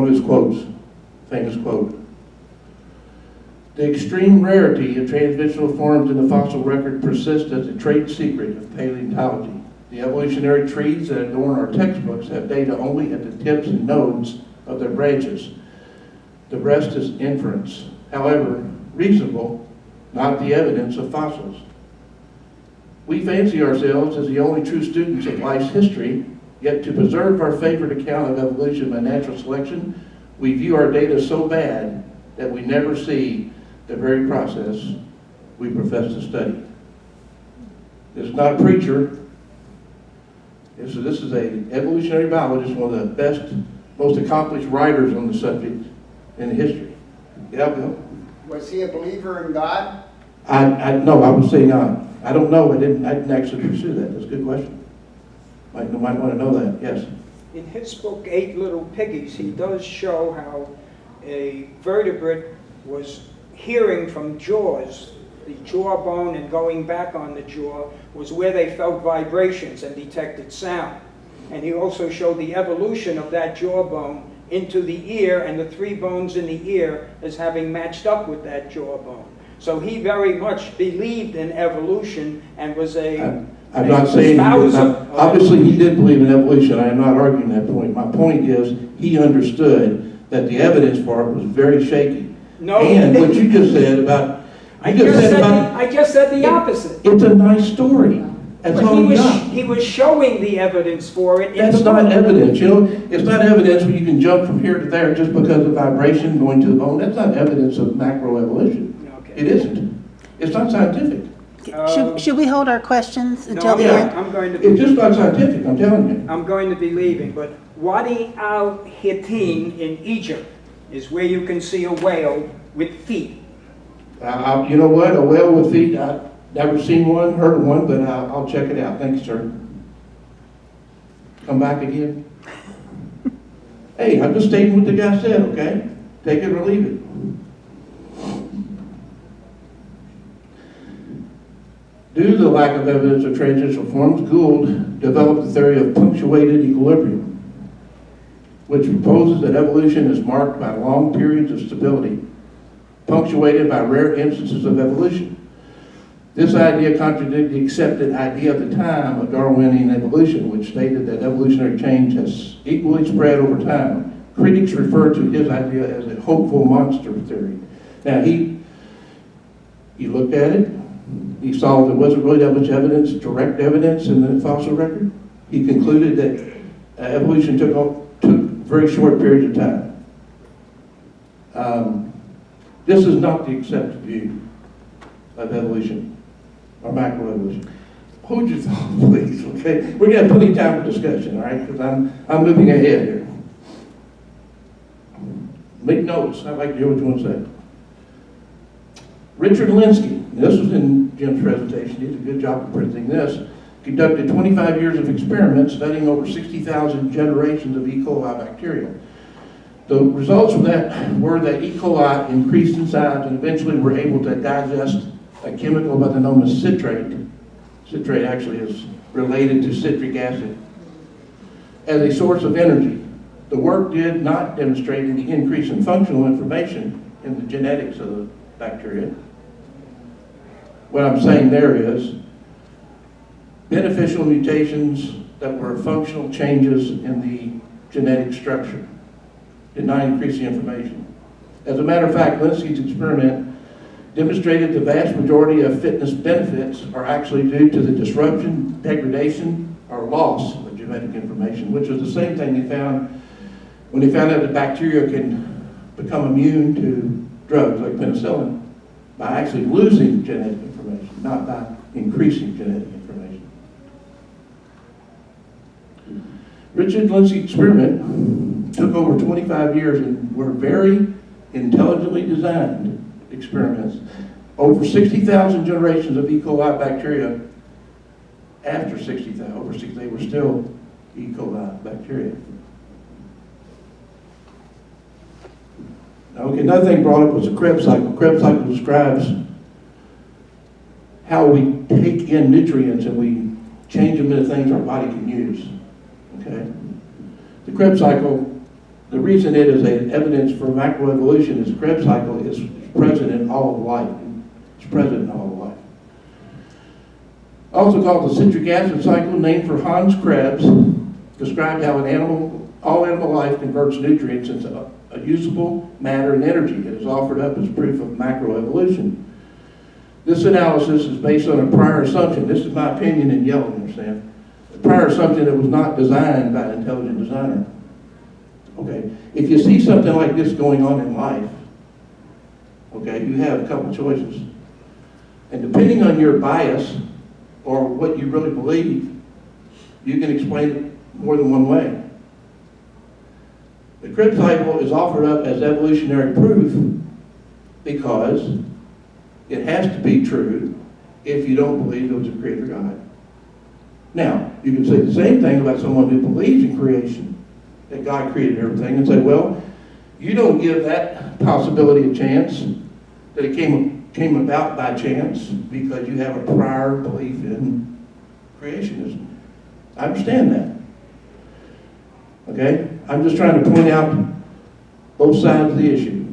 of his quotes, famous quote. The extreme rarity of transitional forms in the fossil record persists as a trade secret of paleontology. The evolutionary trees that adorn our textbooks have data only at the tips and nodes of their branches. The rest is inference. However, reasonable, not the evidence of fossils. We fancy ourselves as the only true students of life's history, yet to preserve our favorite account of evolution by natural selection, we view our data so bad that we never see the very process we profess to study. This is not a preacher. This is an evolutionary biologist, one of the best, most accomplished writers on the subject in history. Yeah, Bill? Was he a believer in God? No, I would say not. I don't know. I didn't actually pursue that. That's a good question. You might want to know that. Yes. In his book, Eight Little Piggies, he does show how a vertebrate was hearing from jaws. The jawbone and going back on the jaw was where they felt vibrations and detected sound. And he also showed the evolution of that jawbone into the ear and the three bones in the ear as having matched up with that jawbone. So he very much believed in evolution and was I'm not saying, obviously he did believe in evolution. I am not arguing that point. My point is he understood that the evidence for it was very shaky. No, and what you just said about, I just said the opposite. It's a nice story. That's all he was showing the evidence for it. That's not evidence, you know. It's not evidence where you can jump from here to there just because of vibration going to the bone. That's not evidence of macroevolution. Okay. It isn't. It's not scientific. Should we hold our questions until no, the end? I'm going to be, it's just not scientific, I'm telling you. I'm going to be leaving, but Wadi al-Hittin in Egypt is where you can see a whale with feet. You know what? A whale with feet, I've never seen one, heard of one, but I'll check it out. Thanks, sir. Come back again. Hey, I'm just stating what the guy said, okay? Take it or leave it. Due to the lack of evidence of transitional forms, Gould developed the theory of punctuated equilibrium, which proposes that evolution is marked by long periods of stability, punctuated by rare instances of evolution. This idea contradicted the accepted idea at the time of Darwinian evolution, which stated that evolutionary change has equally spread over time. Critics refer to his idea as a hopeful monster theory. Now, he looked at it. He saw there wasn't really that much evidence, direct evidence in the fossil record. He concluded that evolution took very short periods of time. This is not the accepted view of evolution or macroevolution. Hold your thought, please, okay? We're going to have plenty of time for discussion, all right? Because I'm moving ahead here. Make notes. I'd like to hear what you want to say. Richard Linsky, this was in Jim's presentation, he did a good job of presenting this, conducted 25 years of experiments studying over 60,000 generations of E. coli bacteria. The results from that were that E. coli increased in size and eventually were able to digest a chemical by the name of citrate. Citrate actually is related to citric acid as a source of energy. The work did not demonstrate any increase in functional information in the genetics of the bacteria. What I'm saying there is beneficial mutations that were functional changes in the genetic structure did not increase the information. As a matter of fact, Linsky's experiment demonstrated the vast majority of fitness benefits are actually due to the disruption, degradation, or loss of genetic information, which was the same thing they found when they found out that bacteria can become immune to drugs like penicillin by actually losing genetic information, not by increasing genetic information. Richard Linsky's experiment took over 25 years and were very intelligently designed experiments. Over 60,000 generations of E. coli bacteria. After 60,000, they were still E. coli bacteria. Now, okay, another thing brought up was the Krebs cycle. Krebs cycle describes how we take in nutrients and we change them into things our body can use. Okay? The Krebs cycle The reason it is an evidence for macroevolution is the Krebs cycle is present in all of life. It's present in all of life. Also called the citric acid cycle, named for Hans Krebs, described how all animal life converts nutrients into a usable matter and energy. It is offered up as proof of macroevolution. This analysis is based on a prior assumption. This is my opinion in yellow, understand? A prior assumption that was not designed by an intelligent designer. Okay, if you see something like this going on in life, okay, you have a couple choices. And depending on your bias or what you really believe, you can explain it more than one way. The Krebs cycle is offered up as evolutionary proof because it has to be true if you don't believe there was a creator God. Now, you can say the same thing about someone who believes in creation, that God created everything, and say, well, you don't give that possibility a chance, that it came about by chance because you have a prior belief in creationism. I understand that. Okay? I'm just trying to point out both sides of the issue.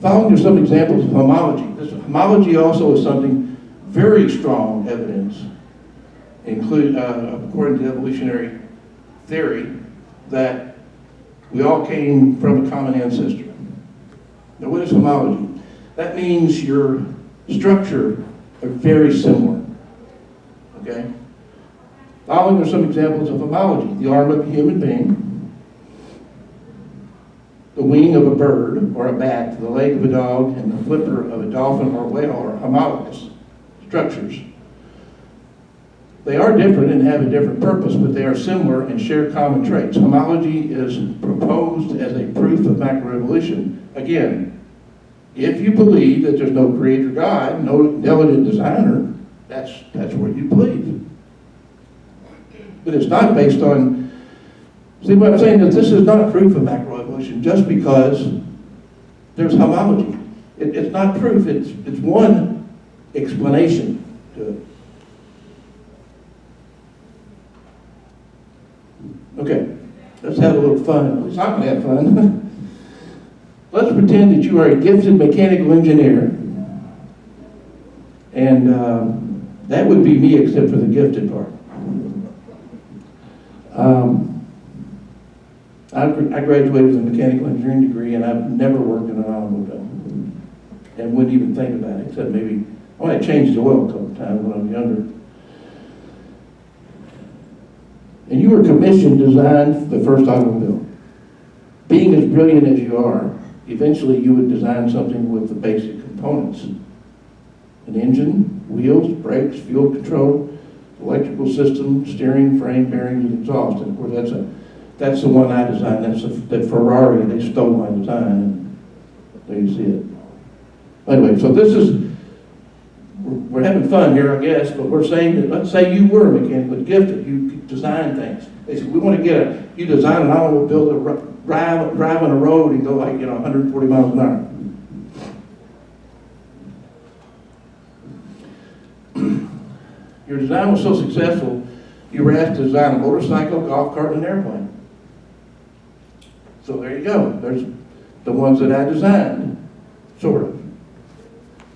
Following are some examples of homology. This homology also is something very strong evidence, according to evolutionary theory, that we all came from a common ancestor. Now, what is homology? That means your structure are very similar. Okay? Following are some examples of homology. The arm of a human being, the wing of a bird or a bat, the leg of a dog, and the flipper of a dolphin or a whale are homologous structures. They are different and have a different purpose, but they are similar and share common traits. Homology is proposed as a proof of macroevolution. Again, if you believe that there's no creator God, no intelligent designer, that's what you believe. But it's not based on, see what I'm saying is this is not proof of macroevolution just because there's homology. It's not proof, it's one explanation to it. Okay, let's have a little fun. At least I'm going to have fun. Let's pretend that you are a gifted mechanical engineer. And that would be me except for the gifted part. I graduated with a mechanical engineering degree, and I've never worked in an automobile. And wouldn't even think about it, except maybe, I changed the oil a couple of times when I was younger. And you were commissioned to design the first automobile. Being as brilliant as you are, eventually you would design something with the basic components. An engine, wheels, brakes, fuel control, electrical system, steering, frame, bearings, and exhaust. And of course that's the one I designed. That's the Ferrari. They stole my design, and there you see it. Anyway, so we're having fun here, I guess, but we're saying that, let's say you were mechanically gifted, you could design things. They said, we want to you design an automobile to drive on a road and go 140 miles an hour. Your design was so successful, you were asked to design a motorcycle, golf cart, and an airplane. So there you go. There's the ones that I designed, sort of.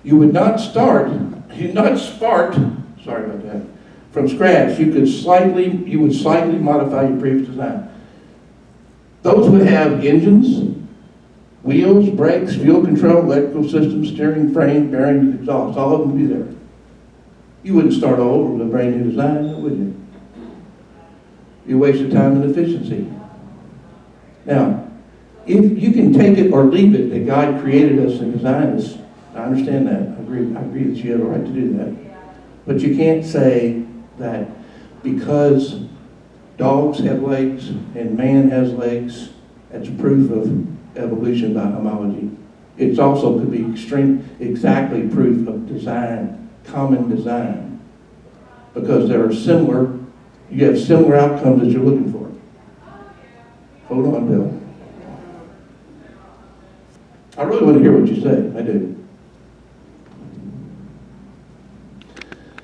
You would not start, sorry about that, from scratch. You would slightly modify your previous design. Those would have engines, wheels, brakes, fuel control, electrical systems, steering, frame, bearings, exhaust. All of them would be there. You wouldn't start all over with a brand new design, would you? You wasted time and efficiency. Now, if you can take it or leave it that God created us and designed us, I understand that. I agree that you have a right to do that. But you can't say that because dogs have legs and man has legs, that's proof of evolution by homology. It also could be exactly proof of design, common design, because there are you have similar outcomes that you're looking for. Hold on, Bill. I really want to hear what you say. I do.